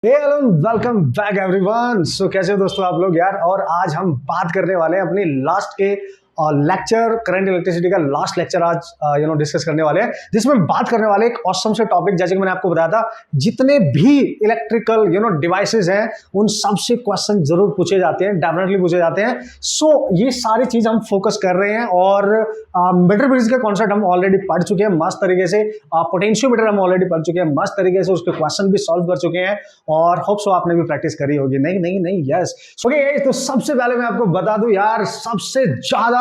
Hello welcome back everyone. So कैसे हो दोस्तों आप लोग यार। और आज हम बात करने वाले हैं अपनी लास्ट के लेक्चर करंट इलेक्ट्रिसिटी का लास्ट लेक्चर आज डिस्कस करने वाले हैं, जिसमें बात करने वाले एक ऑसम से टॉपिक। जैसे कि मैंने आपको बताया था, जितने भी इलेक्ट्रिकल डिवाइसेस हैं उन सब से क्वेश्चन जरूर पूछे जाते हैं, डेफिनेटली पूछे जाते हैं। सो ये सारी चीज हम फोकस कर रहे हैं और मीटर ब्रिज का कॉन्सेप्ट हम ऑलरेडी पढ़ चुके हैं मस्त तरीके से। पोटेंशियोमीटर हम ऑलरेडी पढ़ चुके हैं मस्त तरीके से, उसके क्वेश्चन भी सॉल्व कर चुके हैं और होप सो आपने भी प्रैक्टिस करी होगी। नहीं नहीं नहीं यस ओके। तो सबसे पहले मैं आपको बता दूं यार,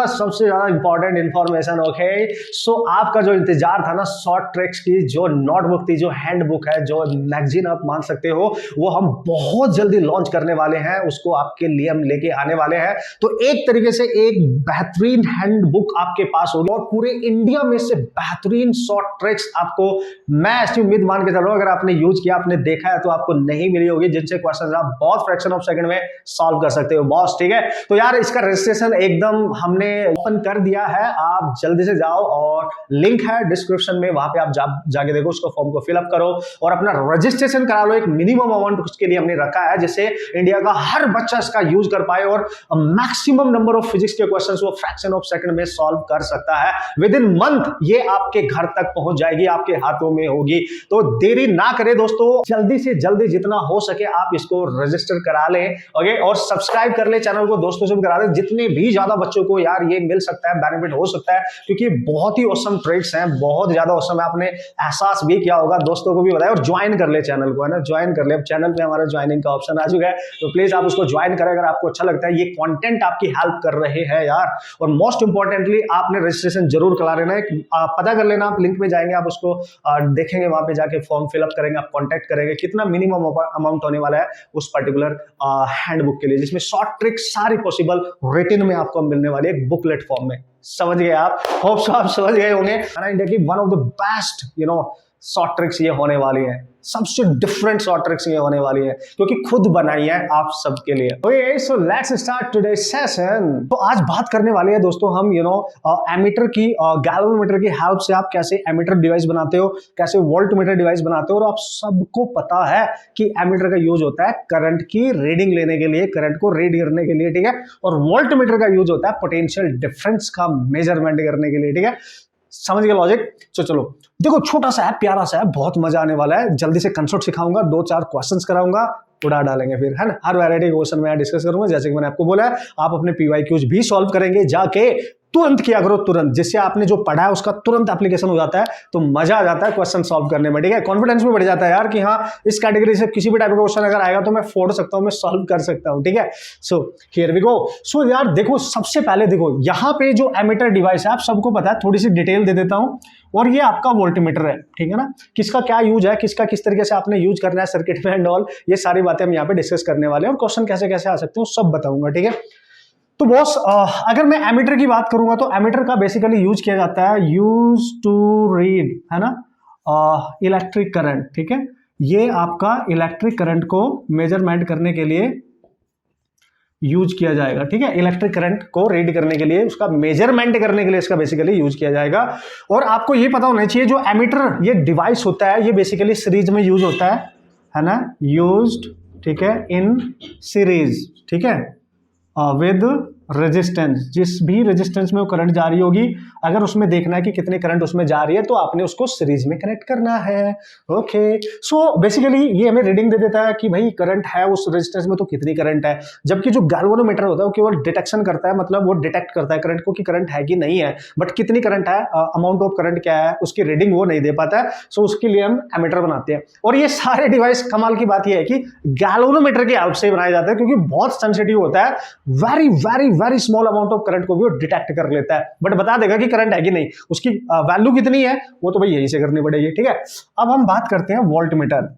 सबसे ज्यादा इंपॉर्टेंट इंफॉर्मेशन। ओके सो आपका जो इंतजार था ना शॉर्ट ट्रिक्स की, जो नोटबुक थी, जो हैंडबुक है, जो मैगजीन आप मान सकते हो, वो हम बहुत जल्दी लॉन्च करने वाले हैं। उसको आपके लिए हम लेके आने वाले हैं। तो एक तरीके से एक बेहतरीन हैंडबुक आपके पास होगी और पूरे इंडिया में से बेहतरीन शॉर्ट ट्रिक्स आपको, मैं ऐसी उम्मीद मान के चल रहा हूं, अगर आपने यूज किया, आपने देखा है, तो आपको नहीं मिली होगी, जिनसे क्वेश्चन आप बहुत फ्रैक्शन ऑफ सेकंड में सॉल्व कर सकते हो बॉस। ठीक है, तो यार इसका रजिस्ट्रेशन एकदम हमने ओपन कर दिया है। आप जल्दी से जाओ और लिंक है डिस्क्रिप्शन में, वहां पे आप जाके देखो, उसको फॉर्म को फिलअप करो और अपना रजिस्ट्रेशन करा लो। एक मिनिमम अमाउंट उसके लिए हमने रखा है, जिससे इंडिया का हर बच्चा इसका यूज कर पाए और मैक्सिमम नंबर ऑफ फिजिक्स के क्वेश्चंस वो फ्रैक्शन ऑफ सेकंड में सॉल्व कर सकता है। विद इन मंथ ये आपके घर तक पहुंच जाएगी, आपके हाथों में होगी। तो देरी ना करें दोस्तों, जल्दी से जल्दी जितना हो सके आप इसको रजिस्टर करा लें। ओके, और सब्सक्राइब कर ले चैनल को, दोस्तों से भी करा दें, जितने भी ज्यादा बच्चों को यार ये मिल सकता है, बेनिफिट हो सकता है, क्योंकि बहुत ही ऑसम ट्रिक्स हैं, बहुत ज्यादा ऑसम है। आपने एहसास भी किया होगा, दोस्तों को भी बताया, और ज्वाइन कर ले चैनल को, है ना, ज्वाइन कर ले। अब चैनल पे हमारा ज्वाइनिंग का ऑप्शन आ चुका है, तो प्लीज आप उसको ज्वाइन करें अगर आपको अच्छा लगता है। ये कंटेंट आपकी हेल्प कर रहे हैं यार। और मोस्ट इंपॉर्टेंटली आपने रजिस्ट्रेशन जरूर करा लेना है, पता कर लेना। आप लिंक में जाएंगे, आप उसको देखेंगे, वहां पे जाके फॉर्म फिलअप करेंगे, आप कॉन्टेक्ट करेंगे कितना मिनिमम अमाउंट होने वाला है उस पर्टिकुलर हैंडबुक के लिए, जिसमें शॉर्ट ट्रिक सारी पॉसिबल रिटन में आपको मिलने वाली है, बुकलेट फॉर्म में। समझ गए आप? होप सो आप समझ गए होंगे। इंडिया की one of the best short tricks ये होने वाली है, सबसे डिफरेंट शॉर्ट ट्रिक्स ये होने वाली है, क्योंकि खुद बनाई है आप सबके लिए। Okay so let's start today session. तो आज बात करने वाले हैं दोस्तों हम एमीटर की, गैल्वेनोमीटर की हेल्प से आप कैसे एमीटर डिवाइस बनाते हो, कैसे वोल्टमीटर डिवाइस बनाते हो। और आप सबको पता है कि एमीटर का यूज होता है करंट की रीडिंग लेने के लिए, करंट को रीड करने के लिए, ठीक है। और वोल्टमीटर का यूज होता है पोटेंशियल डिफरेंस का मेजरमेंट करने के लिए, ठीक है। समझ गए लॉजिक? तो चलो देखो, छोटा सा है, प्यारा सा है, बहुत मजा आने वाला है। जल्दी से कंसेप्ट सिखाऊंगा, 2-4 क्वेश्चंस कराऊंगा, उड़ा डालेंगे फिर, है ना। हर वैरायटी क्वेश्चन में डिस्कस करूंगा। जैसे कि मैंने आपको बोला है, आप अपने पीवाईक्यूज भी सॉल्व करेंगे जाके, तुरंत किया करो, तुरंत, जिससे आपने जो पढ़ा है उसका तुरंत एप्लीकेशन हो जाता है, तो मजा आ जाता है क्वेश्चन सॉल्व करने में, ठीक है। कॉन्फिडेंस भी बढ़ जाता है यार कि हाँ, इस कैटेगरी से किसी भी टाइप का क्वेश्चन अगर आएगा तो मैं फोड़ सकता हूं, मैं सॉल्व कर सकता हूं, ठीक है। सो हियर वी गो। सो यार देखो, सबसे पहले देखो यहाँ पे जो एमीटर डिवाइस है, आप सबको पता है, थोड़ी सी डिटेल दे देता हूं। और ये आपका वोल्टमीटर है, ठीक है ना। किसका क्या यूज है, किसका किस तरीके से आपने यूज करना है सर्किट में एंड ऑल, ये सारी बातें हम यहाँ पे डिस्कस करने वाले हैं और क्वेश्चन कैसे कैसे आ सकते हैं सब बताऊंगा, ठीक है। तो बॉस, अगर मैं एमीटर की बात करूंगा तो एमीटर का बेसिकली यूज किया जाता है, यूज टू रीड, है ना, इलेक्ट्रिक करंट, ठीक है। ये आपका इलेक्ट्रिक करंट को मेजरमेंट करने के लिए यूज किया जाएगा, ठीक है। इलेक्ट्रिक करंट को रीड करने के लिए, उसका मेजरमेंट करने के लिए इसका बेसिकली यूज किया जाएगा। और आपको ये पता होना चाहिए, जो एमीटर ये डिवाइस होता है, ये बेसिकली सीरीज में यूज होता है ना, यूज्ड, ठीक है, इन सीरीज, ठीक है, विद रेजिस्टेंस। जिस भी रेजिस्टेंस में वो करंट जा रही होगी, अगर उसमें देखना है कि कितने करंट उसमें जा रही है, तो आपने उसको सीरीज में कनेक्ट करना है। ओके सो बेसिकली ये हमें रीडिंग दे देता है कि भाई करंट है उस रेजिस्टेंस में तो कितनी करंट है। जबकि जो गैल्वेनोमीटर होता है वो केवल डिटेक्शन करता है, मतलब वो डिटेक्ट करता है करंट को कि करंट है कि नहीं है, बट कितनी करंट है, अमाउंट ऑफ करंट क्या है, उसकी रीडिंग वो नहीं दे पाता है। सो उसके लिए हम एमीटर बनाते हैं। और ये सारे डिवाइस, कमाल की बात यह है कि गैल्वेनोमीटर की हेल्प से बनाए जाते हैं, क्योंकि बहुत सेंसिटिव होता है, very very very small amount of current को भी वो डिटेक्ट कर लेता है, बट बता देगा कि करंट है कि नहीं, उसकी वैल्यू कितनी है वो तो भाई यहीं से करनी पड़ेगी, ठीक है। अब हम बात करते हैं वोल्टमीटर।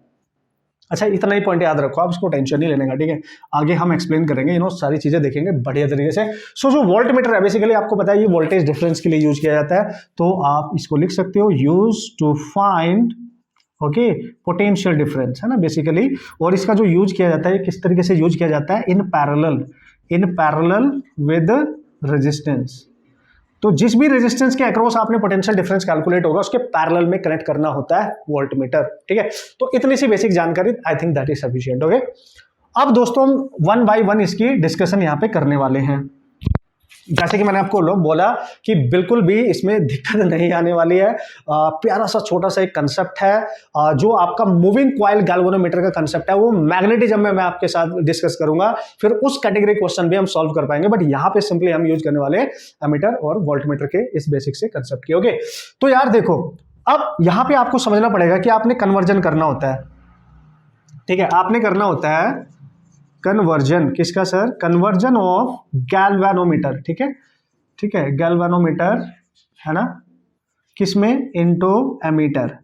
अच्छा, इतना ही पॉइंट याद रखो, आप इसको टेंशन नहीं लेने का, ठीक है। आगे हम एक्सप्लेन करेंगे, सारी चीजें देखेंगे बढ़िया तरीके से। सो जो वोल्टमीटर है, बेसिकली आपको पता है ये वोल्टेज डिफरेंस के लिए यूज किया जाता है, तो आप इसको लिख सकते हो, use to find, okay, potential difference, है ना बेसिकली। और इसका जो यूज किया जाता है, किस तरीके से यूज किया जाता है, इन पैरेलल विद रेजिस्टेंस। तो जिस भी रेजिस्टेंस के अक्रॉस आपने पोटेंशियल डिफरेंस कैलकुलेट होगा उसके पैरेलल में कनेक्ट करना होता है वोल्टमीटर, ठीक है। तो इतनी सी बेसिक जानकारी, I think that is sufficient. Okay, अब दोस्तों हम वन बाय वन इसकी डिस्कशन यहाँ पे करने वाले हैं। जैसे कि मैंने आपको बोला कि बिल्कुल भी इसमें दिक्कत नहीं आने वाली है। प्यारा सा छोटा सा एक कंसेप्ट है, जो आपका मूविंग कॉइल गैल्वेनोमीटर का कंसेप्ट है, वो मैग्नेटिज्म में मैं आपके साथ डिस्कस करूंगा, फिर उस कैटेगरी क्वेश्चन भी हम सॉल्व कर पाएंगे। बट यहाँ पे सिंपली हम यूज करने वाले हैं एमीटर और वोल्टमीटर के इस बेसिक से कंसेप्ट की। ओके, तो यार देखो, अब यहाँ पे आपको समझना पड़ेगा कि आपने कन्वर्जन करना होता है, ठीक है। आपने करना होता है कन्वर्जन, किसका सर? कन्वर्जन ऑफ गैल्वेनोमीटर, ठीक है, ठीक है, गैल्वेनोमीटर है ना, किसमें? Into ammeter.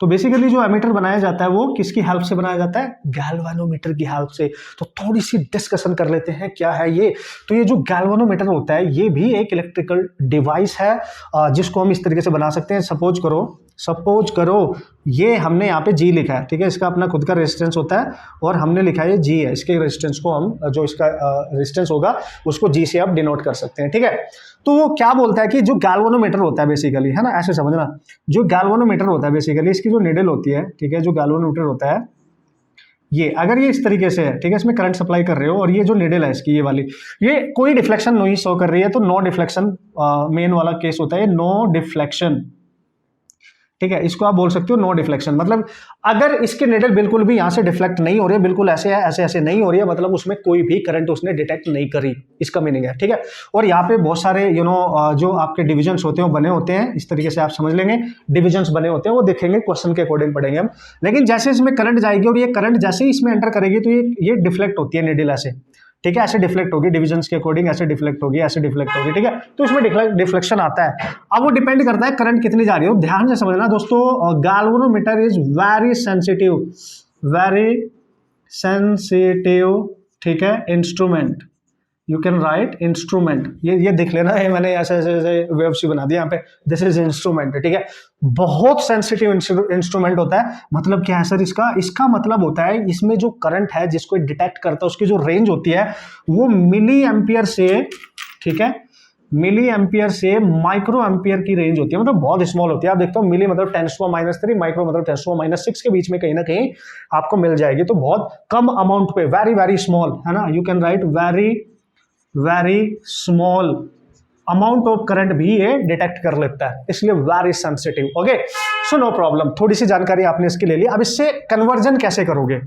तो बेसिकली जो एमीटर बनाया जाता है वो किसकी हेल्प से बनाया जाता है? गैल्वेनोमीटर की हेल्प से। तो थोड़ी सी डिस्कशन कर लेते हैं क्या है ये। तो ये जो गैल्वेनोमीटर होता है ये भी एक इलेक्ट्रिकल डिवाइस है, जिसको हम इस तरीके से बना सकते हैं। सपोज करो ये हमने यहाँ पे जी लिखा है, ठीक है, इसका अपना खुद का रेजिस्टेंस होता है और हमने लिखा है जी है। इसके रेजिस्टेंस को हम, जो इसका रेजिस्टेंस होगा उसको जी से आप डिनोट कर सकते हैं, ठीक है। तो वो क्या बोलता है कि जो गैल्वेनोमीटर होता है बेसिकली, है ना, ऐसे समझना, जो गैल्वेनोमीटर होता है बेसिकली, इसकी जो निडल होती है, ठीक है, जो गैल्वेनोमीटर होता है ये, अगर ये इस तरीके से है, ठीक है, इसमें करंट सप्लाई कर रहे हो और ये जो निडल है इसकी, ये वाली, ये कोई डिफ्लेक्शन नहीं शो कर रही है, तो नो डिफ्लेक्शन मेन वाला केस होता है, नो डिफ्लेक्शन, ठीक है। इसको आप बोल सकते हो नो डिफ्लेक्शन। मतलब अगर इसके निडल बिल्कुल भी यहां से डिफ्लेक्ट नहीं हो रही है, बिल्कुल ऐसे है, ऐसे नहीं हो रही है, मतलब उसमें कोई भी करंट उसने डिटेक्ट नहीं करी, इसका मीनिंग है, ठीक है। और यहाँ पे बहुत सारे जो आपके डिविजन्स होते हैं वो बने होते हैं, इस तरीके से आप समझ लेंगे, डिविजन्स बने होते हैं, वो देखेंगे क्वेश्चन के अकॉर्डिंग पढ़ेंगे हम। लेकिन जैसे इसमें करंट जाएगी और ये करंट जैसे ही इसमें एंटर करेगी तो ये डिफ्लेक्ट होती है निडल ऐसे, ठीक है, ऐसे डिफ्लेक्ट होगी, डिविजन्स के अकॉर्डिंग ऐसे डिफ्लेक्ट होगी, ऐसे डिफ्लेक्ट होगी, ठीक है। तो इसमें डिफ्लेक्शन आता है। अब वो डिपेंड करता है करंट कितनी जा रही हो। ध्यान से समझना दोस्तों, गैल्वेनोमीटर इज वेरी सेंसिटिव, ठीक है, instrument. You can right instrument, ये देख लेना है, मैंने ऐसे वेव सी बना दिया यहाँ पे, दिस इज इंस्ट्रूमेंट, ठीक है। बहुत सेंसिटिव इंस्ट्रूमेंट होता है। मतलब क्या है सर इसका मतलब होता है इसमें जो करंट है जिसको डिटेक्ट करता है उसकी जो रेंज होती है वो मिली एम्पियर से, ठीक है, मिली एम्पियर से माइक्रो एम्पियर की रेंज होती है, मतलब बहुत स्मॉल होती है। आप देखते हो मिली मतलब 10⁻⁻3, माइक्रो मतलब 10⁻⁻6 के बीच में कहीं ना कहीं आपको मिल जाएगी। तो बहुत कम अमाउंट पे, वेरी वेरी स्मॉल, है ना, you can write very small amount of current भी ये डिटेक्ट कर लेता है, इसलिए very sensitive. Okay, so no problem, थोड़ी सी जानकारी आपने इसके ले ली। अब इससे कन्वर्जन कैसे करोगे?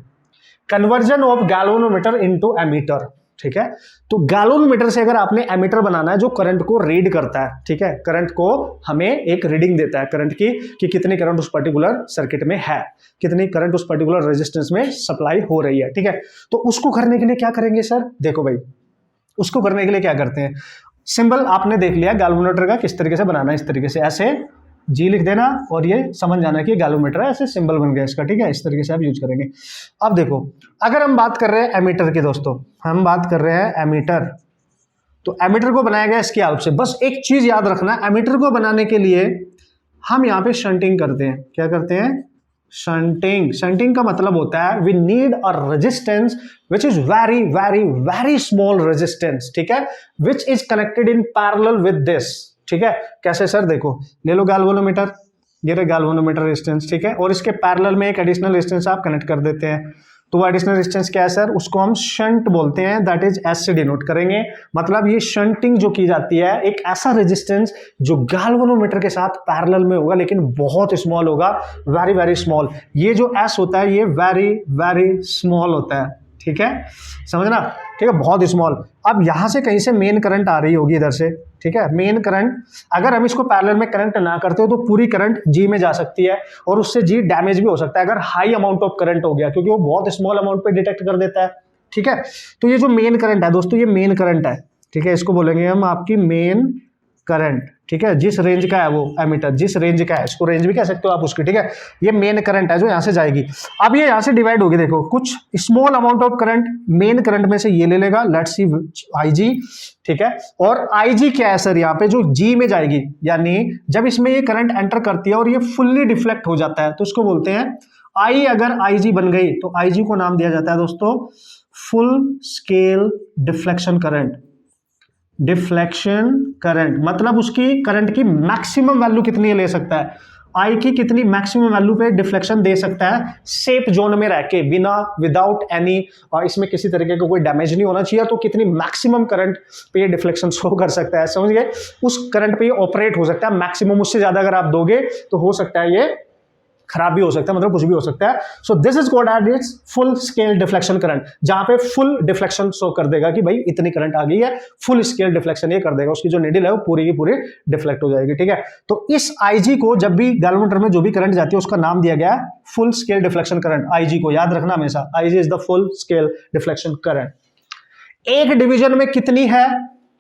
Conversion of galvanometer into ammeter, ठीक है। तो गैल्वेनोमीटर से अगर आपने एमीटर बनाना है जो करंट को रीड करता है, ठीक है, करंट को हमें एक रीडिंग देता है करंट की, कि कितनी करंट उस पर्टिकुलर सर्किट में है, कितनी करंट उस पर्टिकुलर रेजिस्टेंस में सप्लाई हो रही है, ठीक है। तो उसको करने के लिए क्या करेंगे सर? देखो भाई, उसको करने के लिए क्या करते हैं, सिंबल आपने देख लिया गैल्वेनोमीटर का किस तरीके से बनाना है, इस तरीके से ऐसे जी लिख देना और ये समझ जाना कि गैल्वेनोमीटर है, ऐसे सिंबल बन गया इसका, ठीक है, इस तरीके से आप यूज करेंगे। अब देखो, अगर हम बात कर रहे हैं एमीटर की दोस्तों, हम बात कर रहे हैं एमीटर, तो एमीटर को बनाया गया इसकी हेल्प से। बस एक चीज याद रखना, एमीटर को बनाने के लिए हम यहाँ पे शंटिंग करते हैं। क्या करते हैं? शंटिंग का मतलब होता है we need a resistance which is very very very small resistance, ठीक है, which is connected in parallel with this, ठीक है। कैसे सर? देखो, ले लो गैल्वेनोमीटर, ये रहा गैल्वेनोमीटर रेजिस्टेंस, ठीक है, और इसके पैरेलल में एक एडिशनल रेजिस्टेंस आप कनेक्ट कर देते हैं। तो वो एडिशनल रेजिस्टेंस क्या है सर? उसको हम शंट बोलते हैं, दैट इज एस से डिनोट करेंगे। मतलब ये शंटिंग जो की जाती है, एक ऐसा रेजिस्टेंस जो गैल्वेनोमीटर के साथ पैरेलल में होगा लेकिन बहुत स्मॉल होगा, वेरी वेरी स्मॉल। ये जो एस होता है ये वेरी वेरी स्मॉल होता है, ठीक है, समझना, ठीक है, बहुत स्मॉल। अब यहां से कहीं से मेन करंट आ रही होगी इधर से, ठीक है, मेन करंट, अगर हम इसको पैरेलल में करंट ना करते हो तो पूरी करंट जी में जा सकती है और उससे जी डैमेज भी हो सकता है अगर हाई अमाउंट ऑफ करंट हो गया, क्योंकि वो बहुत स्मॉल अमाउंट पे डिटेक्ट कर देता है, ठीक है। तो ये जो मेन करंट है दोस्तों, ये मेन करंट है, ठीक है, इसको बोलेंगे हम आपकी मेन करंट, ठीक है, जिस रेंज का है वो एमीटर, जिस रेंज का है, इसको रेंज भी कह सकते हो आप उसकी, ठीक है। ये मेन करंट है जो यहां से जाएगी। अब ये यहां से डिवाइड होगी, देखो, कुछ small amount of current main current में से ये ले लेगा, लेट्स सी आईजी, ठीक है, और आईजी क्या है सर? यहाँ पे जो जी में जाएगी, यानी जब इसमें ये करंट एंटर करती है और ये फुल्ली डिफ्लेक्ट हो जाता है तो उसको बोलते हैं आई। अगर आईजी बन गई तो आईजी को नाम दिया जाता है दोस्तों full scale deflection current, deflection current, मतलब उसकी करंट की मैक्सिमम वैल्यू कितनी ले सकता है, आई की कितनी मैक्सिमम वैल्यू पे डिफ्लेक्शन दे सकता है सेफ जोन में रह के, बिना विदाउट एनी, इसमें किसी तरीके का कोई डैमेज नहीं होना चाहिए, तो कितनी मैक्सिमम करंट पे ये डिफ्लेक्शन शो कर सकता है, समझ गए, उस करंट पे ये ऑपरेट हो सकता है मैक्सिमम, उससे ज्यादा अगर आप दोगे तो हो सकता है ये खराब भी हो सकता है, मतलब कुछ भी हो सकता है। So this is called as its full scale deflection current, जहां पे फुल डिफ्लेक्शन शो कर देगा कि भाई इतनी करंट आ गई है, फुल स्केल डिफ्लेक्शन ये कर देगा, उसकी जो निडल है वो पूरी की पूरी डिफ्लेक्ट हो जाएगी, ठीक है। तो इस आईजी को जब भी गैल्वेनोमीटर में जो भी करंट जाती है उसका नाम दिया गया है full scale deflection current, IG को याद रखना हमेशा, IG is the full scale deflection current. एक डिवीजन में कितनी है,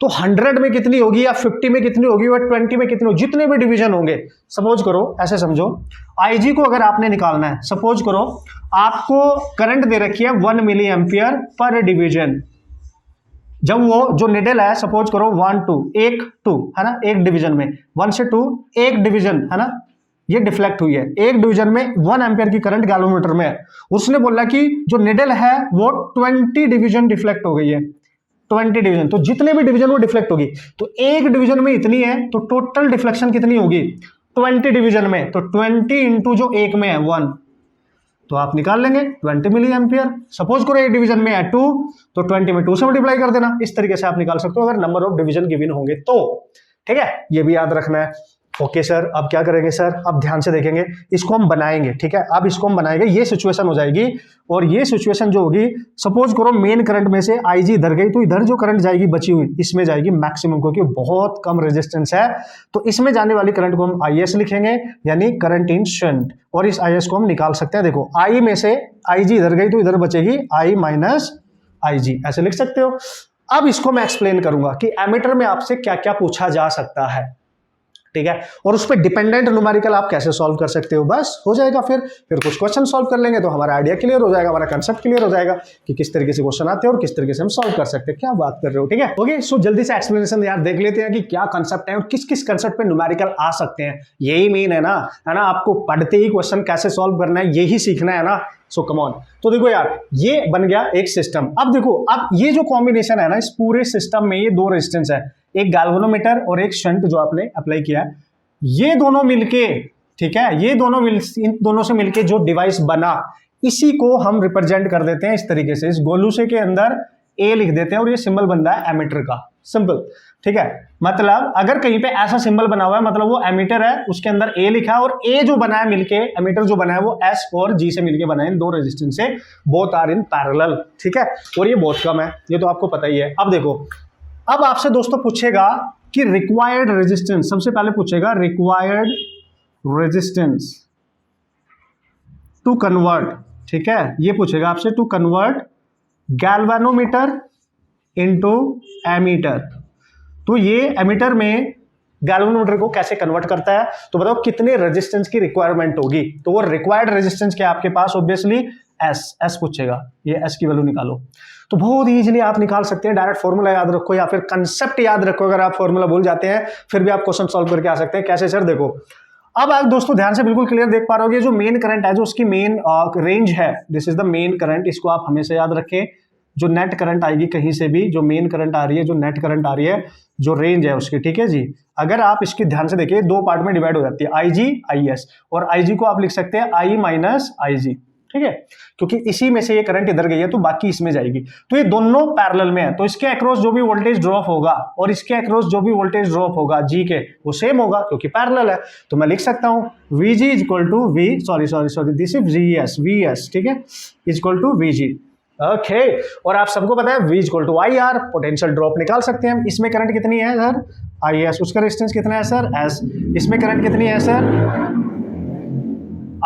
तो 100 में कितनी होगी, या 50 में कितनी होगी, या 20 में कितनी होगी, जितने भी डिवीजन होंगे, सपोज करो, ऐसे समझो, आईजी को अगर आपने निकालना है, सपोज करो आपको करंट दे रखी है 1 मिली एम्पियर पर डिवीजन, जब वो जो निडल है सपोज करो 1 2 1 2 है ना, एक डिवीजन में 1 से 2 एक डिवीजन है ना, ये डिफ्लेक्ट हुई है, एक डिवीजन में 1 एम्पियर की करंट गैल्वेनोमीटर में है, उसने बोला कि जो निडल है वो 20 डिवीजन डिफ्लेक्ट हो गई है, 20 डिवीजन, तो जितने भी डिवीजन वो डिफ्लेक्ट होगी, तो एक डिवीजन में इतनी है, तो टोटल डिफ्लेक्शन कितनी होगी 20 डिवीजन में, तो 20 इंटू जो एक में है 1, तो आप निकाल लेंगे 20 मिली एम्पियर। सपोज करो एक डिवीजन में है 2, तो 20 में 2 से मल्टीप्लाई कर देना, इस तरीके से आप निकाल सकते हो अगर नंबर ऑफ डिवीजन गिवन होंगे तो, ठीक है, ये भी याद रखना है। ओके सर, अब क्या करेंगे सर, अब ध्यान से देखेंगे, इसको हम बनाएंगे, ठीक है, अब इसको हम बनाएंगे, ये सिचुएशन हो जाएगी, और ये सिचुएशन जो होगी, सपोज करो मेन करंट में से आईजी इधर गई, तो इधर जो करंट जाएगी बची हुई इसमें जाएगी मैक्सिमम, क्योंकि बहुत कम रेजिस्टेंस है, तो इसमें जाने वाली करंट को हम आईएस लिखेंगे, यानी करंट इन शंट, और इस आईएस को हम निकाल सकते हैं, देखो आई में से आईजी इधर गई तो इधर बचेगी आई माइनस आईजी, ऐसे लिख सकते हो। अब इसको मैं एक्सप्लेन करूंगा कि एमीटर में आपसे क्या क्या पूछा जा सकता है, ठीक है, और उस पर डिपेंडेंट न्यूमेरिकल आप कैसे सॉल्व कर सकते हो, बस हो जाएगा, फिर कुछ क्वेश्चन सॉल्व कर लेंगे तो हमारा आइडिया क्लियर हो जाएगा, हमारा कंसेप्ट क्लियर हो जाएगा कि किस तरीके से क्वेश्चन आते हैं और किस तरीके से हम सॉल्व कर सकते हैं, क्या बात कर रहे हो, ठीक है। ओके, सो जल्दी से एक्सप्लेनेशन यार देख लेते हैं कि क्या कंसेप्ट है और किस किस कंसेप्ट पे न्यूमेरिकल आ सकते हैं, यही मेन है ना, आपको पढ़ते ही क्वेश्चन कैसे सॉल्व करना है यही सीखना है ना, सो कम ऑन। तो देखो यार, ये बन गया एक सिस्टम, अब देखो, अब ये जो कॉम्बिनेशन है ना, इस पूरे सिस्टम में ये दो रेजिस्टेंस है, एक गैल्वेनोमीटर और एक शंट जो आपने अप्लाई किया है, ये दोनों मिलके, ठीक है, ये दोनों इन दोनों से मिलके जो डिवाइस बना, इसी को हम रिप्रेजेंट कर देते हैं इस तरीके से, इस गोलूसे के अंदर ए लिख देते हैं और ये सिंबल बनता है एमीटर का, सिंपल, ठीक है, मतलब अगर कहीं पे ऐसा सिंबल बना हुआ है मतलब वो एमीटर है, उसके अंदर ए लिखा है, और ए जो बना है मिलके, एमीटर जो बना है वो एस और जी से मिलके बना है, इन दो रेजिस्टेंस से, बोथ आर इन पैरेलल, ठीक है, और ये बहुत कम है, ये तो आपको पता ही है। अब देखो, अब आपसे दोस्तों पूछेगा कि रिक्वायर्ड रेजिस्टेंस, सबसे पहले पूछेगा रिक्वायर्ड रेजिस्टेंस टू कन्वर्ट, ठीक है, ये पूछेगा आपसे to convert galvanometer into ammeter, तो ये एमीटर में गैल्वेनोमीटर को कैसे कन्वर्ट करता है, तो बताओ कितने रेजिस्टेंस की रिक्वायरमेंट होगी, तो वो रिक्वायर्ड रेजिस्टेंस क्या आपके पास, ऑब्वियसली एस पूछेगा, ये एस की वैल्यू निकालो, तो बहुत इजीली आप निकाल सकते हैं, डायरेक्ट फॉर्मूला याद रखो या फिर कंसेप्ट याद रखो, अगर आप फॉर्मूला भूल जाते हैं फिर भी आप क्वेश्चन सॉल्व करके आ सकते हैं, कैसे सर, देखो, अब आप दोस्तों ध्यान से बिल्कुल क्लियर देख पा रहे हो, जो मेन करंट है, जो उसकी मेन रेंज है, this is the main current, इसको आप हमेशा याद रखें, जो नेट करंट आएगी कहीं से भी, जो मेन करंट आ रही है, जो नेट करंट आ रही है, जो रेंज है उसकी, ठीक है जी, अगर आप इसकी ध्यान से देखिए, दो पार्ट में डिवाइड हो जाती है, आई जी आई एस, और आई जी को आप लिख सकते हैं आई माइनस आई जी, ठीक है, क्योंकि इसी में से ये करंट इधर गई है तो बाकी इसमें जाएगी, तो ये दोनों पैरेलल में है, तो इसके अक्रॉस जो भी वोल्टेज ड्रॉप होगा और इसके अक्रॉस जो भी वोल्टेज ड्रॉप होगा जी के, वो सेम होगा क्योंकि पैरेलल है, तो मैं लिख सकता हूं Vg is equal to we sorry this is VS, ठीक है, is equal to Vg, okay, और आप सबको पता है V equal to I R, potential drop निकाल सकते हैं हम, इसमें करंट कितनी है सर, आई एस, उसका रेजिस्टेंस कितना है सर, एस, इसमें करंट कितनी है सर,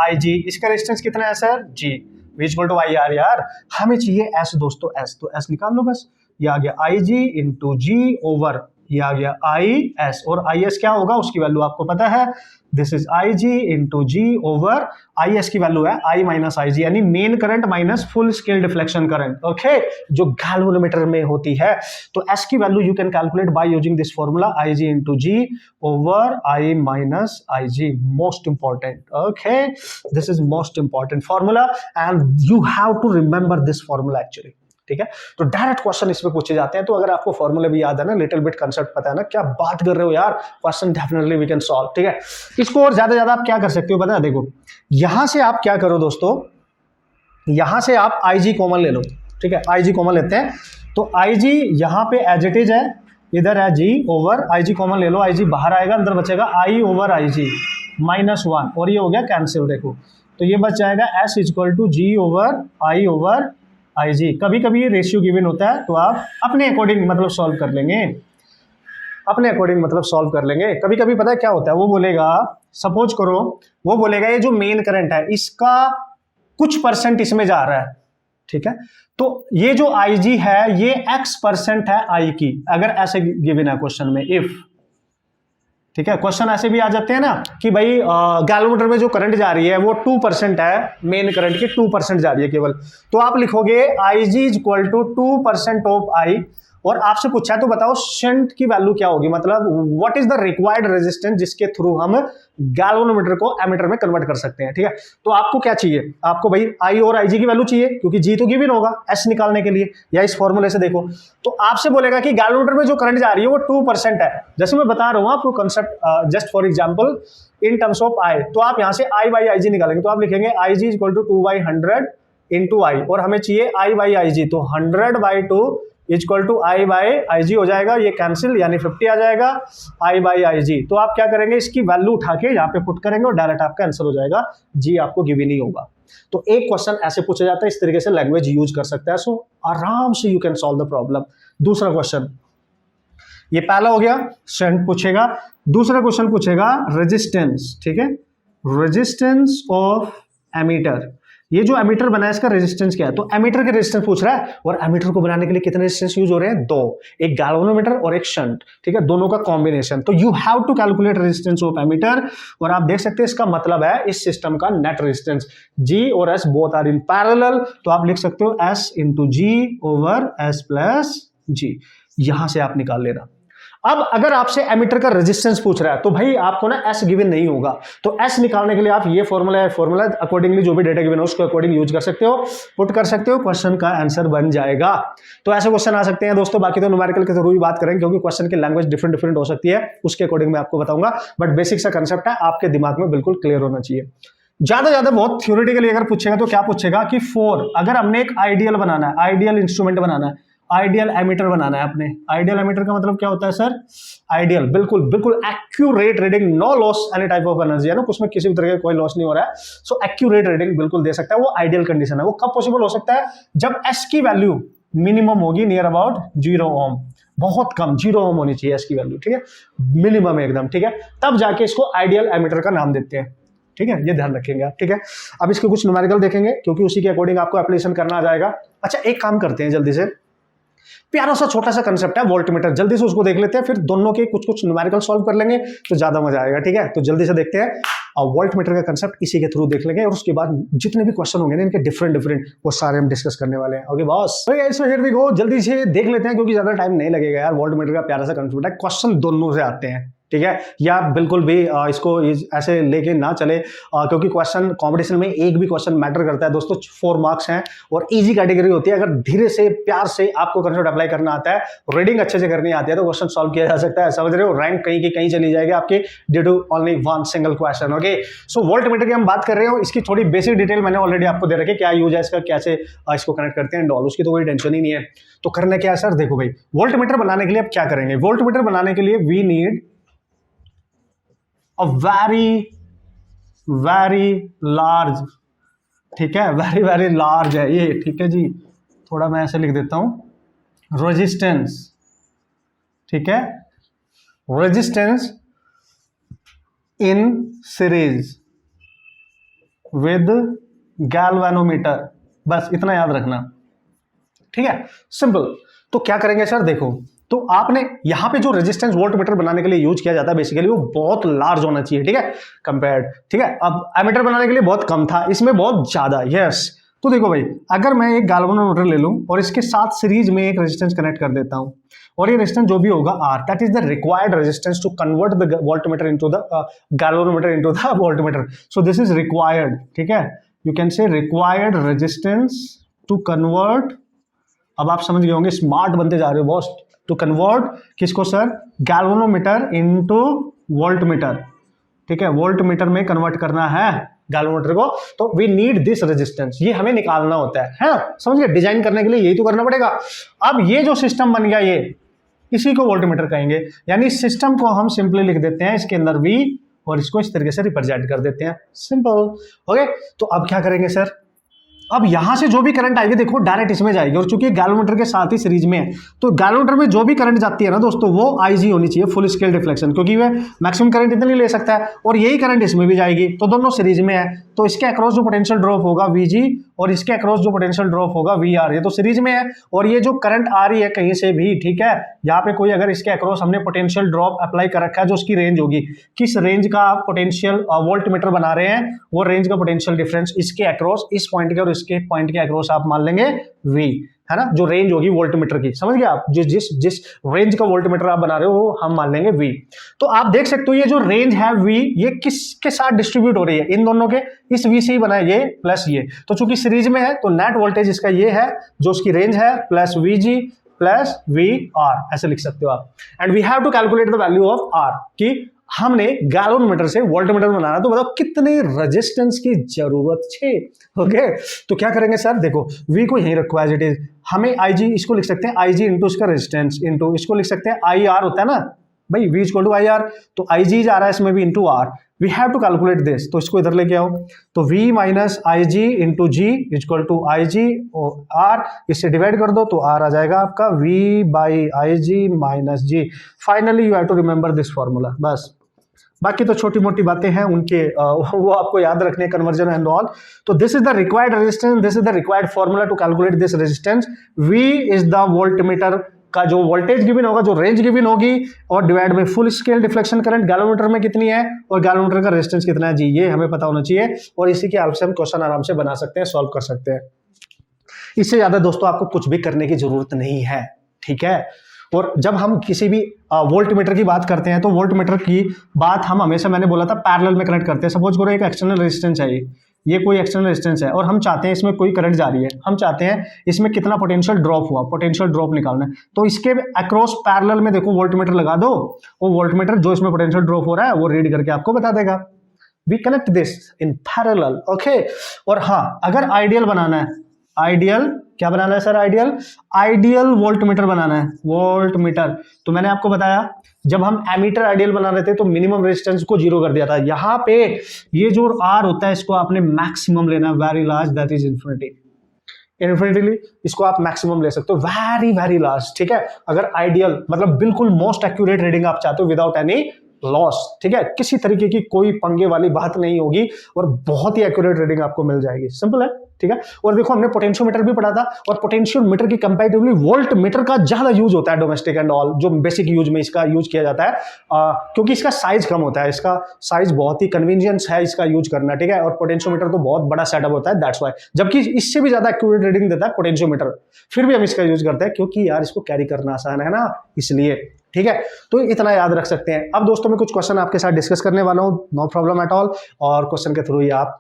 आई जी, इसका रेजिस्टेंस कितना है सर, जी, V equal to I R, यार हमें चाहिए एस दोस्तों, एस, तो एस निकाल लो बस, ये आ गया आई जी इंटू जी ओवर, ये आ गया आई एस, और आई एस क्या होगा उसकी वैल्यू आपको पता है, this is I G into G over, I S की वैल्यू है आई माइनस आई जी, यानी main current minus full scale deflection current, okay, जो गैल्वेनोमीटर में होती है, तो एस की value you can calculate by using this formula, I G into G over I minus I G, most important, okay, this is most important formula and you have to remember this formula actually, ठीक है। तो direct question इसमें पूछे जाते हैं। तो अगर आपको फॉर्मूले भी याद है ना, लिटिल बिट कंसेप्ट पता है ना, क्या बात कर रहे हो यार, question definitely we can solve. ठीक है, इसको और ज्यादा आप क्या कर सकते हो पता है, देखो यहां से आप क्या करो दोस्तों, यहां से आप IG कॉमन ले लो। ठीक है, IG कॉमन लेते हैं, तो IG यहां पे एज इट इज है, इधर है G ओवर IG कॉमन ले लो, IG बाहर आएगा, अंदर बचेगा I ओवर IG -1 और ये हो गया कैंसिल। देखो तो ये बच जाएगा S equal to G over I over IG। कभी कभी ये रेशियो गिवन होता है तो आप अपने अकॉर्डिंग मतलब सॉल्व कर लेंगे, अपने अकॉर्डिंग मतलब सॉल्व कर लेंगे। कभी कभी पता है क्या होता है, वो बोलेगा, सपोज करो वो बोलेगा ये जो मेन करंट है इसका कुछ परसेंट इसमें जा रहा है। ठीक है, तो ये जो IG है ये X% है I की, अगर ऐसे गिवन है क्वेश्चन में इफ। ठीक है, क्वेश्चन ऐसे भी आ जाते हैं ना कि भाई गैल्वेनोमीटर में जो करंट जा रही है वो 2% है, मेन करंट की 2% जा रही है केवल, तो आप लिखोगे IG equal to 2% of I, और आपसे पूछा है तो बताओ शंट की वैल्यू क्या होगी, मतलब what is the required resistance जिसके थ्रू हम गैल्वेनोमीटर को एमीटर में कन्वर्ट कर सकते हैं। ठीक है, तो आपको क्या चाहिए, आपको भाई I और IG की वैल्यू चाहिए क्योंकि G तो गिवन होगा S निकालने के लिए, या इस फॉर्मूले से देखो तो आपसे बोलेगा कि गैल्वेनोमीटर में जो करंट जा रही है वो 2% है। जैसे मैं बता रहा हूं आपको concept, just for example in terms of I, तो आप यहां से I बाई IG निकालेंगे, तो आप लिखेंगे IG equal to 2/100 into I, और हमें चाहिए I बाई IG, तो 100/2 equal to I by IG हो जाएगा, ये कैंसिल यानी 50 आ जाएगा I बाई IG। तो आप क्या करेंगे, इसकी वैल्यू उठा के यहाँ पे पुट करेंगे और डायरेक्ट आपका आंसर हो जाएगा, G आपको गिवन ही होगा। तो एक क्वेश्चन ऐसे पूछा जाता है, इस तरीके से लैंग्वेज यूज कर सकता है, सो आराम से you can solve the problem. दूसरा क्वेश्चन, ये पहला हो गया शंट पूछेगा, दूसरा क्वेश्चन पूछेगा रेजिस्टेंस। ठीक है, रेजिस्टेंस ऑफ एमीटर, ये जो एमीटर बना है इसका रेजिस्टेंस क्या है, तो एमीटर के रेजिस्टेंस पूछ रहा है, और एमीटर को बनाने के लिए कितने रेजिस्टेंस यूज हो रहे हैं, 2, एक गैल्वेनोमीटर और एक शंट। ठीक है, दोनों का कॉम्बिनेशन, तो you have to calculate resistance of ammeter, और आप देख सकते हैं इसका मतलब है इस सिस्टम का नेट रेजिस्टेंस G और S both are in parallel, तो आप लिख सकते हो S into G over S plus G, यहां से आप निकाल लेना। अब अगर आपसे एमीटर का रेजिस्टेंस पूछ रहा है तो भाई आपको ना S गिवन नहीं होगा, तो S निकालने के लिए आप ये फॉर्मूला अकॉर्डिंगली जो भी डेटा गिवन है उसको अकॉर्डिंग यूज कर सकते हो, पुट कर सकते हो, क्वेश्चन का आंसर बन जाएगा। तो ऐसे क्वेश्चन आ सकते हैं दोस्तों, बाकी तो न्यूमेरिकल के थ्रू ही बात करेंगे क्योंकि क्वेश्चन की लैंग्वेज डिफरेंट हो सकती है, उसके अकॉर्डिंग मैं आपको बताऊंगा, बट बेसिक सा कंसेप्ट है आपके दिमाग में बिल्कुल क्लियर होना चाहिए। ज्यादा बहुत थ्योरेटिकली अगर पूछेगा तो क्या पूछेगा कि अगर हमने एक आइडियल बनाना है, आइडियल इंस्ट्रूमेंट बनाना है, आइडियल एमीटर बनाना है अपने, आइडियल एमीटर का मतलब क्या होता है सर, आइडियल बिल्कुल accurate reading, no loss any type of energy, है ना, उसमें किसी भी तरह का कोई लॉस नहीं हो रहा है, सो एक्यूरेट रीडिंग बिल्कुल दे सकता है, वो आइडियल कंडीशन है। वो कब पॉसिबल हो सकता है, जब एस की वैल्यू मिनिमम होगी नियर अबाउट 0 ओम, बहुत कम 0 ओम होनी चाहिए एस की वैल्यू, ठीक है, मिनिमम एकदम, ठीक है, तब जाके इसको आइडियल एमीटर का नाम देते हैं। ठीक है, ये ध्यान रखेंगे आप। ठीक है, अब इसके कुछ न्यूमेरिकल देखेंगे क्योंकि उसी के अकॉर्डिंग आपको एप्लीकेशन करना आ जाएगा। अच्छा, एक काम करते हैं जल्दी से, प्यारा सा छोटा सा कंसेप्ट है वोल्टमीटर, जल्दी से उसको देख लेते हैं, फिर दोनों के कुछ न्यूमेरिकल सॉल्व कर लेंगे तो ज्यादा मजा आएगा। ठीक है, तो जल्दी से देखते हैं और वोल्टमीटर का कंसेप्ट इसी के थ्रू देख लेंगे, और उसके बाद जितने भी क्वेश्चन होंगे ना इनके डिफरेंट वो सारे हम डिस्कस करने वाले हैं। Okay boss, so here we go, जल्दी से देख लेते हैं क्योंकि ज्यादा टाइम नहीं लगेगा यार। वोल्टमीटर का प्यारा सा कंसेप्ट है, क्वेश्चन दोनों से आते हैं, ठीक है, या बिल्कुल भी इसको ऐसे लेके ना चले क्योंकि क्वेश्चन कंपटीशन में एक भी क्वेश्चन मैटर करता है दोस्तों। 4 मार्क्स हैं और इजी कैटेगरी होती है, अगर धीरे से प्यार से आपको कंसेप्ट अप्लाई करना आता है, रीडिंग अच्छे से करनी आती है तो क्वेश्चन सॉल्व किया जा सकता है, समझ रहे हो, रैंक कहीं की कहीं चली जाएगी आपकी due to only one single question. Okay, so voltmeter की हम बात कर रहे हो, इसकी थोड़ी बेसिक डिटेल मैंने ऑलरेडी आपको दे रखी है, क्या यूज है इसका, कैसे इसको कनेक्ट करते हैं डॉल, उसकी तो कोई टेंशन ही नहीं है। तो करना क्या है सर, देखो भाई, वोल्टमीटर बनाने के लिए आप क्या करेंगे, वोल्टमीटर बनाने के लिए we need a very large, ठीक है, very large है ये, ठीक है जी, थोड़ा मैं ऐसे लिख देता हूं, रेजिस्टेंस, ठीक है, resistance in series with galvanometer, बस इतना याद रखना, ठीक है, सिंपल। तो क्या करेंगे सर, देखो, तो आपने यहां पे जो रेजिस्टेंस वोल्टमीटर बनाने के लिए यूज किया जाता है बेसिकली वो बहुत लार्ज होना चाहिए, ठीक है, कंपेयर्ड, ठीक है। अब एमीटर बनाने के लिए बहुत कम था, इसमें बहुत ज्यादा, यस। तो देखो भाई, अगर मैं एक गैल्वेनोमीटर ले लूं और इसके साथ सीरीज में एक रेजिस्टेंस कनेक्ट कर देता हूं, और ये रेजिस्टेंस जो भी होगा R, that is the required resistance to convert the voltmeter into the galvanometer into the voltmeter, so this is required, ठीक है, you can say required resistance to convert अब आप समझ गए होंगे, स्मार्ट बनते जा रहे हो बॉस। टू कन्वर्ट किसको सर, गैल्वेनोमीटर इनटू वोल्टमीटर, ठीक है, वोल्टमीटर में कन्वर्ट करना है गैल्वेनोमीटर को, तो वी नीड दिस रेजिस्टेंस, ये हमें निकालना होता है समझ गए। डिजाइन करने के लिए यही तो करना पड़ेगा। अब ये जो सिस्टम बन गया, ये इसी को वोल्टमीटर कहेंगे, यानी इस सिस्टम को हम सिंपली लिख देते हैं इसके अंदर V और इसको इस तरीके से रिप्रेजेंट कर देते हैं, सिंपल। ओके, तो अब क्या करेंगे सर, अब यहां से जो भी करंट आएगी देखो डायरेक्ट इसमें जाएगी, और चूंकि गैल्वेनोमीटर के साथ ही सीरीज में है, तो गैल्वेनोमीटर में जो भी करंट जाती है ना दोस्तों, वो IG होनी चाहिए, फुल स्केल डिफ्लेक्शन, क्योंकि वह मैक्सिमम करंट इतनी ले सकता है, और यही करंट इसमें भी जाएगी, तो दोनों सीरीज में है, तो इसके अक्रॉस जो पोटेंशियल ड्रॉप होगा VG और इसके अक्रॉस जो पोटेंशियल ड्रॉप होगा VR, ये तो सीरीज में है। और ये जो करंट आ रही है कहीं से भी, ठीक है, यहाँ पे कोई अगर इसके अक्रॉस हमने पोटेंशियल ड्रॉप अप्लाई कर रखा है, जो उसकी रेंज होगी, किस रेंज का पोटेंशियल वोल्टमीटर बना रहे हैं, वो रेंज का पोटेंशियल डिफरेंस इसके अक्रॉस, इस पॉइंट के और इसके पॉइंट के अक्रॉस आप मान लेंगे V, है ना, जो रेंज होगी वोल्टमीटर की, समझ गए आप, जिस रेंज का वोल्टमीटर आप बना रहे हो वो हम मान लेंगे V। तो आप देख सकते हो ये जो रेंज है V, ये किसके साथ डिस्ट्रीब्यूट हो रही है, इन दोनों के, इस V से ही बना है ये प्लस ये, तो चूंकि सीरीज में है तो नेट वोल्टेज इसका ये है जो उसकी रेंज है, प्लस VG प्लस VR, ऐसे लिख सकते हो आप। And we have to calculate the value of R, कि हमने गैल्वेनोमीटर से वोल्टमीटर बनाना, तो बताओ कितने रेजिस्टेंस की जरूरत है। ओके, तो क्या करेंगे सर, देखो V को यहीं रखो एज इट इज, हमें IG इसको लिख सकते हैं IG इंटू इसका रेजिस्टेंस, इंटू इसको लिख सकते हैं IR होता है ना भाई, V इक्वल टू IR, तो IG जा रहा है इसमें भी into R, we have to calculate this, तो इसको इधर लेके आओ, तो V minus IG into G equal to IG और R, इससे डिवाइड कर दो तो R आ जाएगा आपका V by IG minus G। Finally you have to remember this formula, बस बाकी तो छोटी मोटी बातें हैं उनके, वो आपको याद रखने, कन्वर्जन एंड ऑल। तो this is the required resistance, this is the required formula to calculate this resistance. V is the voltmeter का जो वोल्टेज गिवन होगा, जो रेंज गिवन होगी, और divide by full scale deflection current galvanometer में कितनी है और गैल्वेनोमीटर का रेजिस्टेंस कितना है जी, ये हमें पता होना चाहिए, और इसी के हेल्प से हम क्वेश्चन आराम से बना सकते हैं, सॉल्व कर सकते हैं। इससे ज्यादा दोस्तों आपको कुछ भी करने की जरूरत नहीं है, ठीक है। और जब हम किसी भी वोल्टमीटर की बात करते हैं, तो वोल्टमीटर की बात हम हमेशा, मैंने बोला था, पैरेलल में कनेक्ट करते हैं। सपोज करो एक एक्सटर्नल रेजिस्टेंस है, ये कोई एक्सटर्नल रेजिस्टेंस है, और हम चाहते हैं इसमें कोई करंट जा रही है, हम चाहते हैं इसमें कितना पोटेंशियल ड्रॉप हुआ, पोटेंशियल ड्रॉप निकालना है, तो इसके अक्रॉस पैरेलल में देखो वोल्टमीटर लगा दो, वो वोल्टमीटर जो इसमें पोटेंशियल ड्रॉप हो रहा है वो रीड करके आपको बता देगा। We connect this in parallel, okay. और हाँ, अगर आइडियल बनाना है, आइडियल क्या बनाना है सर, आइडियल वोल्टमीटर बनाना है, वोल्टमीटर, तो मैंने आपको बताया जब हम एमीटर आइडियल बना रहे थे तो मिनिमम रेजिस्टेंस को 0 कर दिया था। यहां पे ये जो R होता है इसको आपने मैक्सिमम लेना, very large, that is infinitely इसको आप मैक्सिमम ले सकते हो, वेरी वेरी लार्ज, ठीक है। अगर आइडियल मतलब बिल्कुल मोस्ट एक्यूरेट रीडिंग आप चाहते हो विदाउट एनी लॉस, ठीक है, किसी तरीके की कोई पंगे वाली बात नहीं होगी और बहुत ही एक्यूरेट रीडिंग आपको मिल जाएगी, सिंपल है, ठीक है। और देखो हमने पोटेंशियोमीटर भी पढ़ा था, और पोटेंशियोमीटर की कंपैरेटिवली वोल्टमीटर का ज्यादा यूज होता है डोमेस्टिक एंड ऑल, जो बेसिक यूज में इसका यूज किया जाता है, क्योंकि इसका साइज कम होता है, इसका साइज बहुत ही कन्वीनियंस है इसका यूज करना, ठीक है। और पोटेंशियोमीटर तो बहुत बड़ा सेटअप होता है, दैट्स व्हाई, जबकि इससे भी ज्यादा एक्यूरेट रीडिंग देता है पोटेंशियोमीटर, फिर भी हम इसका यूज करते हैं क्योंकि यार इसको कैरी करना आसान है ना, इसलिए, ठीक है। तो इतना याद रख सकते हैं। अब दोस्तों मैं कुछ क्वेश्चन आपके साथ डिस्कस करने वाला हूं, नो प्रॉब्लम एट ऑल, और क्वेश्चन के थ्रू ही आप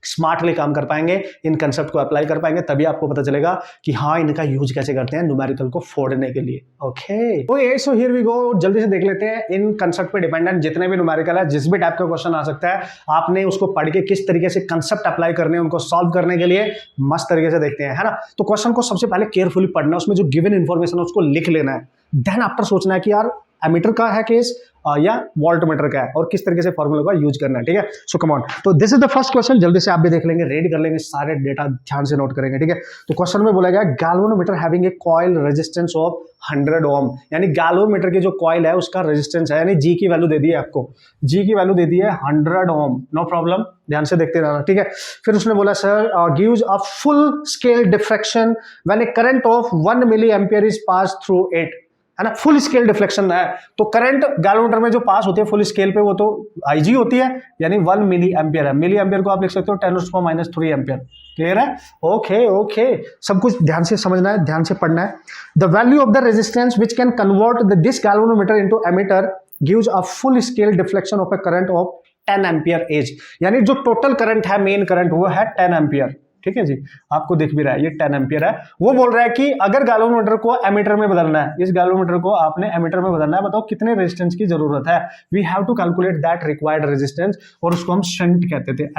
स्मार्टली काम कर पाएंगे, इन कंसेप्ट को अप्लाई कर पाएंगे, तभी आपको पता चलेगा कि हाँ इनका यूज कैसे करते हैं न्यूमेरिकल को फोड़ने के लिए, okay. So here we go, जल्दी से देख लेते हैं। इन कंसेप्ट पे डिपेंडेंट जितने भी न्यूमेरिकल है, जिस भी टाइप का क्वेश्चन आ सकता है, आपने उसको पढ़ के किस तरीके से कंसेप्ट अप्लाई करने हैं, उनको सॉल्व करने के लिए मस्त तरीके से देखते हैं, है ना। तो क्वेश्चन को सबसे पहले केयरफुली पढ़ना है, उसमें जो गिवन इन्फॉर्मेशन है उसको लिख लेना है, देन आफ्टर सोचना है कि यार एमीटर का है केस या वोल्टमीटर का है और किस तरीके से फॉर्मूला का यूज करना है, ठीक है। सो कम ऑन, तो this is the first question, जल्दी से आप भी देख लेंगे, रीड कर लेंगे, सारे डेटा ध्यान से नोट करेंगे, ठीक है। तो क्वेश्चन में बोला गया galvanometer having a coil resistance of 100 ओम, यानी गैल्वेनोमीटर की जो कॉइल है उसका रेजिस्टेंस है, यानी G की वैल्यू दे दी है आपको, G की वैल्यू दे दी है 100 ओम, नो प्रॉब्लम, ध्यान से देखते रहना, ठीक है। फिर उसने बोला sir gives a full scale deflection when a current of 1 milli ampere is pass through it, है ना। फुल स्केल डिफ्लेक्शन है, तो करंट गैल्वेनोमीटर में जो पास होती है फुल स्केल पे वो तो IG होती है, यानी 1 मिली एम्पियर है। मिली एम्पियर को आप लिख सकते हो 10⁻³ एम्पियर, क्लियर है, ओके। सब कुछ ध्यान से समझना है, ध्यान से पढ़ना है। The value of the resistance which can convert this galvanometer into ammeter gives a full scale deflection of a current of 10 ampere as, यानी जो टोटल करंट है, मेन करंट वो है 10 एम्पियर, ठीक है जी, आपको दिख भी रहा है ये 10 एम्पियर है। वो बोल रहा है कि अगर गैल्वेनोमीटर को एमीटर में बदलना है, इस गैल्वेनोमीटर को आपने एमीटर में बदलना है, बताओ कितने रेजिस्टेंस की जरूरत है। We have to calculate that required resistance, और उसको हम शंट कहते थे,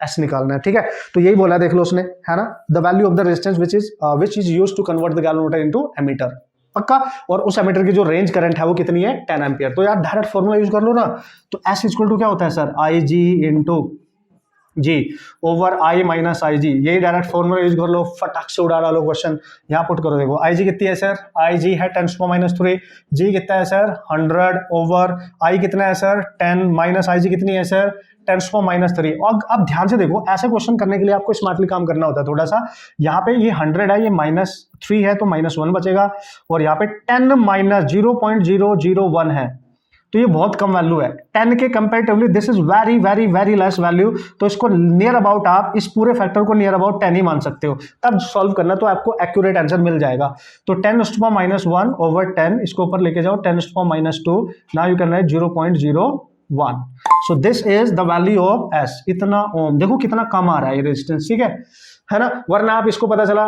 एस निकालना है, ठीक है। तो यही बोला, देख लो उसने, है ना, the value of the resistance which is used to convert the galvanometer into ammeter, पक्का। और उस एमीटर की जो रेंज करंट है वो कितनी है, 10 एम्पियर। तो यार डायरेक्ट फॉर्मूला यूज कर लो ना, तो एस इक्वल टू क्या होता है sir, I G into G over I minus I G, यही डायरेक्ट फॉर्मूला यूज कर लो, फटाक से उड़ा डालो क्वेश्चन। यहाँ पुट करो, देखो आई जी कितनी है सर, आई जी है 10⁻⁻3, जी कितना है सर 100 ओवर आई कितना है सर 10 माइनस आई जी कितनी है सर 10⁻3। और अब ध्यान से देखो, ऐसे क्वेश्चन करने के लिए आपको स्मार्टली काम करना होता है थोड़ा सा। यहाँ पे ये 100 है, ये -3 है तो -1 बचेगा, और यहाँ पे 10 माइनस 0.001 है, तो ये बहुत कम वैल्यू है 10 के comparatively, this is very very very less value. तो इसको नियर अबाउट, आप इस पूरे फैक्टर को नियर अबाउट 10 ही मान सकते हो, तब सॉल्व करना तो आपको एक्यूरेट आंसर मिल जाएगा। तो 10⁻⁻1 ओवर 10, इसको ऊपर लेके जाओ 10⁻², now you can right 0.01। So this is the value of S, इतना ओम। देखो कितना कम आ रहा है ये रेजिस्टेंस, ठीक है ना। वरना आप इसको पता चला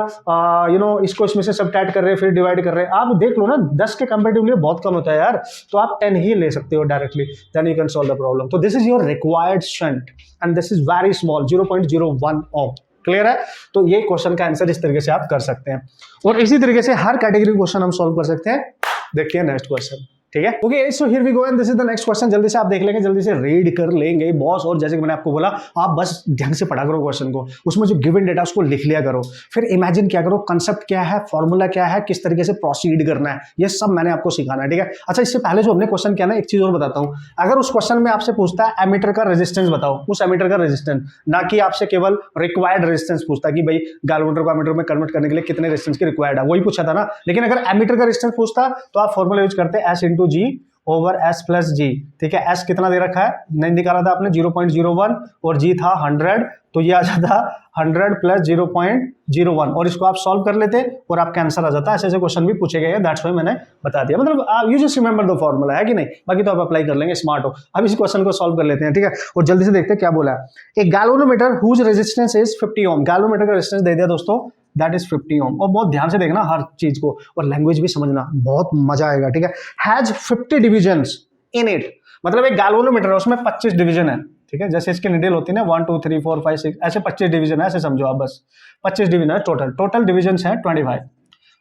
इसको इसमें से सबट्रैक्ट कर रहे हैं, फिर डिवाइड कर रहे हैं, आप देख लो ना 10 के कंपैरेटिवली बहुत कम होता है यार, तो आप 10 ही ले सकते हो directly, then you can solve the problem. तो this is your required shunt and this is very small 0.01 ohm, clear है। तो ये क्वेश्चन का आंसर इस तरीके से आप कर सकते हैं, और इसी तरीके से हर कैटेगरी क्वेश्चन हम सॉल्व कर सकते हैं। देखिए नेक्स्ट क्वेश्चन, ठीक है। Okay, so here we go and this is the next question. जल्दी से आप देख लेंगे, जल्दी से रीड कर लेंगे बॉस, और जैसे कि मैंने आपको बोला, आप बस ध्यान से पढ़ा करो क्वेश्चन को, उसमें जो गिवन डेटा उसको लिख लिया करो, फिर इमेजिन क्या करो, कंसेप्ट क्या है, फॉर्मूला क्या है, किस तरीके से प्रोसीड करना है, ये सब मैंने आपको सिखाना है, ठीक है। अच्छा, इससे पहले जो हमने क्वेश्चन किया ना, एक चीज और बताता हूं, अगर उस क्वेश्चन में आपसे पूछता है एमीटर का रेजिस्टेंस बताओ, उस एमीटर का रेजिस्टेंस, ना कि आपसे केवल रिक्वायर्ड रेजिस्टेंस पूछता कि भाई गैल्वेनोमीटर को एमीटर में कन्वर्ट करने के लिए कितने रेजिस्टेंस की रिक्वायर्ड है, वही पूछा था ना। लेकिन अगर एमीटर का रेजिस्टेंस पूछता तो आप फॉर्मूला यूज करते S into G over S plus जी, ठीक है। एस कितना दे रखा है, नहीं निकाला था आपने, 0.01, और जी था 100, तो ये आ जाता 100 प्लस 0.01, और इसको आप सॉल्व कर लेते और आपका आंसर आ जाता। ऐसे ऐसे क्वेश्चन भी पूछे गए हैं, दैट्स व्हाई मैंने बता दिया, मतलब you just remember the formula, है कि नहीं, बाकी तो आप अप्लाई कर लेंगे, स्मार्ट हो। अब इस क्वेश्चन को सॉल्व कर लेते हैं, ठीक है, और जल्दी से देखते हैं क्या बोला है। एक galvanometer whose resistance is 50 ohm, galvanometer का रेजिस्टेंस दे दिया दोस्तों, दैट इज 50 ओम, और बहुत ध्यान से देखना हर चीज को, और लैंग्वेज भी समझना, बहुत मजा आएगा, ठीक है। हैज 50 डिविजन्स इन इट, मतलब एक गैल्वेनोमीटर है, उसमें 25 डिवीजन है, ठीक है। जैसे इसके निडल होती है ना 1 2 3 4 5 6, ऐसे 25 डिवीजन है, ऐसे समझो आप, बस 25 डिवीजन है टोटल डिवीजन है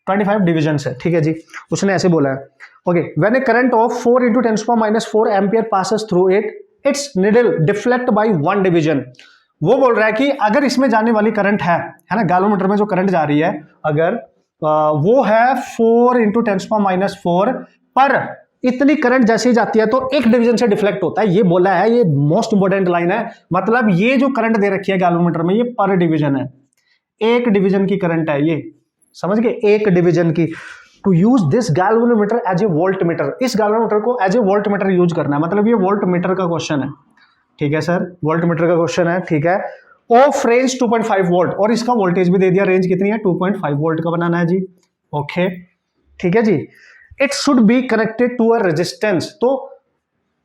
25 डिवीजन है, ठीक है जी। उसने ऐसे बोला है, okay, when a current of 4 × 10⁻⁴ ampere passes through it, its needle deflect by 1 division. वो बोल रहा है कि अगर इसमें जाने वाली करंट है ना, गैल्वेनोमीटर में जो करंट जा रही है, अगर वो है 4 × 10⁻⁴, पर इतनी करंट जैसे ही जाती है तो एक डिवीजन से डिफ्लेक्ट होता है, ये बोला है, ये मोस्ट इंपोर्टेंट लाइन है। मतलब ये जो करंट दे रखी है गैल्वेनोमीटर में, ये पर डिवीजन है, एक डिवीजन की करंट है, ये समझ गए, एक डिवीजन की। To use this galvanometer as a voltmeter, इस गैल्वेनोमीटर को एज ए वोल्टमीटर यूज करना है, मतलब ये वोल्टमीटर का क्वेश्चन है, ठीक है सर, वोल्टमीटर का क्वेश्चन है, ठीक है। ऑफ रेंज 2.5 वोल्ट, और इसका वोल्टेज भी दे दिया, रेंज कितनी है 2.5 वोल्ट का बनाना है जी, ओके, ठीक है जी। It should be connected to a resistance, तो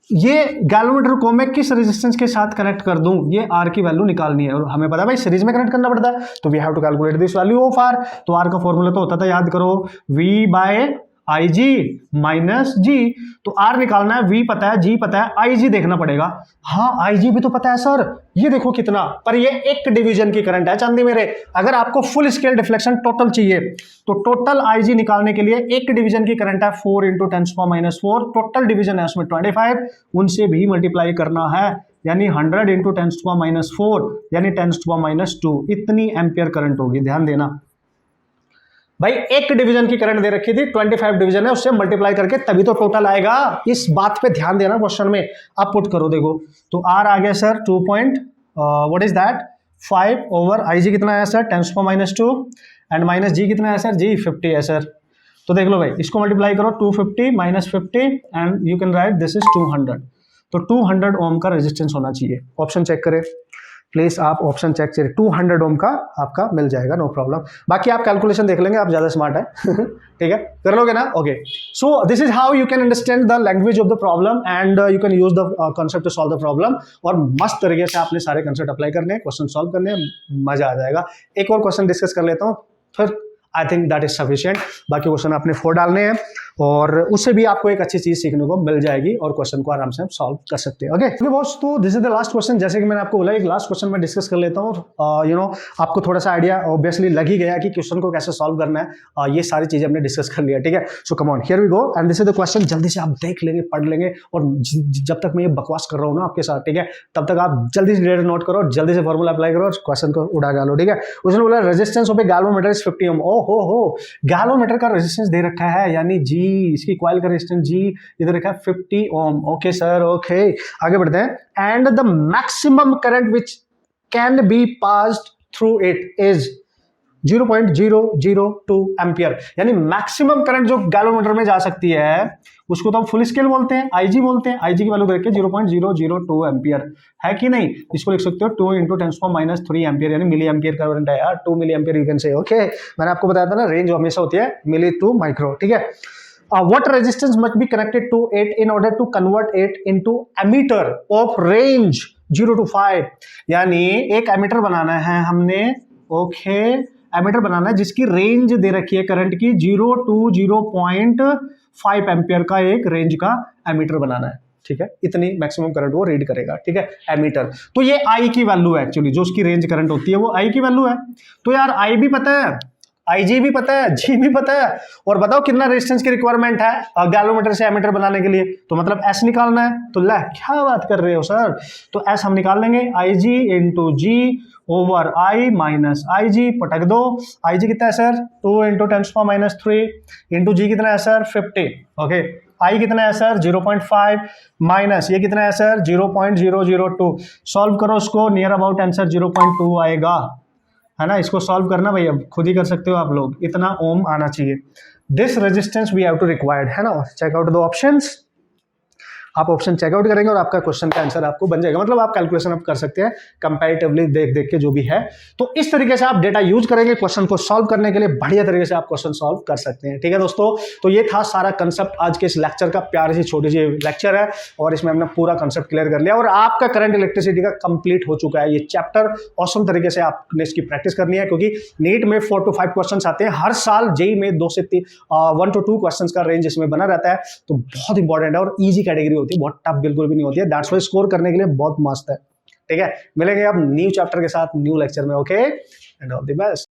ये गैल्वेनोमीटर को मैं किस रेजिस्टेंस के साथ कनेक्ट कर दूं, ये आर की वैल्यू निकालनी है, और हमें पता है भाई सीरीज में कनेक्ट करना पड़ता है, तो we have to calculate this value of R. तो आर का फॉर्मूला तो होता था, याद करो, V by I G minus G, तो आर निकालना है, वी पता है, जी पता है, आई जी देखना पड़ेगा। हाँ, आई जी भी तो पता है सर, ये देखो कितना, पर ये एक डिवीजन की करंट है चांदी मेरे। अगर आपको फुल स्केल डिफ्लेक्शन टोटल चाहिए, तो टोटल आई जी निकालने के लिए एक डिवीजन की करंट है 4 × 10⁻⁴, टोटल डिवीजन है उसमें 25, उनसे भी मल्टीप्लाई करना है, यानी 100 × 10⁻⁴, यानी 10⁻², इतनी एम्पियर करंट होगी, ध्यान देना भाई। एक डिवीजन की करंट दे रखी थी, 25 डिवीजन है, उससे मल्टीप्लाई करके तभी तो टोटल आएगा, इस बात पे ध्यान देना क्वेश्चन में। आप पुट करो, देखो, तो आर आ गया sir 2 what is that 5 over I G कितना आया सर 10⁻², एंड माइनस जी कितना है सर, जी 50 है सर। तो देख लो भाई, इसको मल्टीप्लाई करो, 250 - 50, and you can right this is 200। तो 200 ओम का रेजिस्टेंस होना चाहिए, ऑप्शन चेक करें, प्लीज आप ऑप्शन चेक करिए, 200 ओम का आपका मिल जाएगा, नो प्रॉब्लम। बाकी आप कैलकुलेशन देख लेंगे, आप ज्यादा स्मार्ट है ठीक है, कर लोगे ना? Okay, so this is how you can understand the language of the problem and you can use the concept to solve the problem. और मस्त तरीके से आपने सारे कॉन्सेप्ट अप्लाई करने हैं, क्वेश्चन सॉल्व करने हैं, मजा आ जाएगा। एक और क्वेश्चन डिस्कस कर लेता हूँ, फिर I think that is sufficient. बाकी क्वेश्चन आपने 4 डालने हैं और उससे भी आपको एक अच्छी चीज सीखने को मिल जाएगी और क्वेश्चन को आराम से हम सॉल्व कर सकते हैं। ओके बॉस, तो this is the last question. जैसे कि मैंने आपको बोला, एक लास्ट क्वेश्चन मैं डिस्कस कर लेता हूँ। यू नो आपको थोड़ा सा आइडिया ऑब्वियसली लग ही गया कि क्वेश्चन को कैसे सॉल्व करना है। ये सारी चीजें हमने डिस्कस कर लिया, ठीक है। So come on, here we go and this is the question. जल्दी से आप देख लेंगे, पढ़ लेंगे, और जब तक मैं ये बकवास कर रहा हूँ ना आपके साथ, ठीक है, तब तक आप जल्दी से डेटा नोट करो, जल्दी से फॉर्मूला अप्लाई करो और क्वेश्चन को उड़ा डालो, ठीक है। उसने बोला resistance of A galvanometer is 50 ओम। ओ हो, गैल्वेनोमीटर का रेजिस्टेंस दे रखा है, यानी जी, इसकी कॉइल का रेजिस्टेंस जी इधर रखा है 50 ओम। ओके सर, ओके, आगे बढ़ते हैं। And the maximum current which can be passed through it is 0.002 ampere. यानी मैक्सिमम करंट जो गैल्वेनोमीटर में जा सकती है उसको तो हम फुल स्केल बोलते हैं, आईजी बोलते हैं। आईजी की वैल्यू देखिए 0.002 एम्पियर है कि नहीं। इसको लिख सकते हो 2 × 10⁻³ एम्पियर, यानी मिली एम्पियर का करंट है यार, 2 milli ampere you can say. Okay, मैंने आपको बताया था ना, रेंज हमेशा होती है मिली टू माइक्रो, ठीक है। What resistance must be connected to it in order to convert it into ammeter of range 0 to 5? यानी एक एमीटर बनाना है हमने, ओके, एमीटर बनाना है जिसकी रेंज दे रखी है करंट की 0 to 0.5 एम्पियर का एक रेंज का एमीटर बनाना है, ठीक है। इतनी मैक्सिमम करंट वो रीड करेगा, ठीक है, एमीटर। तो ये आई की वैल्यू है एक्चुअली, जो उसकी रेंज करंट होती है वो आई की वैल्यू है। तो यार आई भी पता है, आईजी भी पता है, जी भी पता है, और बताओ कितना रेजिस्टेंस की रिक्वायरमेंट है गैल्वेनोमीटर से एमीटर बनाने के लिए। तो मतलब एस निकालना है। तो ला क्या बात कर रहे हो सर, तो एस हम निकाल लेंगे, IG into G over I minus IG, पटक दो। आईजी कितना है सर, 2 × 10⁻³ इंटू जी कितना है सर 50। ओके, आई कितना है सर 0.5 माइनस ये कितना है सर 0.002। सॉल्व करो उसको, नियर अबाउट आंसर 0.2 आएगा, है ना। इसको सॉल्व करना भैया खुद ही कर सकते हो आप लोग, इतना ओम आना चाहिए। This resistance we have to required, है ना। चेक आउट द ऑप्शंस, आप ऑप्शन चेकआउट करेंगे और आपका क्वेश्चन का आंसर आपको बन जाएगा। मतलब आप कैलकुलेशन आप कर सकते हैं कंपैरेटिवली देख देख के जो भी है। तो इस तरीके से आप डेटा यूज करेंगे क्वेश्चन को सॉल्व करने के लिए, बढ़िया तरीके से आप क्वेश्चन सॉल्व कर सकते हैं, ठीक है दोस्तों। तो ये था सारा कंसेप्ट आज के इस लेक्चर का, प्यारी सी छोटी सी लेक्चर है और इसमें हमने पूरा कंसेप्ट क्लियर कर लिया और आपका करंट इलेक्ट्रिसिटी का कंप्लीट हो चुका है ये चैप्टर। ऑसम तरीके से आपने इसकी प्रैक्टिस करनी है क्योंकि नीट में 4 to 5 क्वेश्चन आते हैं हर साल, जेई में 1 to 2 क्वेश्चन का रेंज इसमें बना रहता है। तो बहुत इंपॉर्टेंट है और ईजी कैटेगरी होती है, बहुत टफ बिल्कुल भी नहीं होती है। दैट्स व्हाई स्कोर करने के लिए बहुत मस्त है, ठीक है। मिलेंगे अब न्यू चैप्टर के साथ न्यू लेक्चर में, okay, and all the best.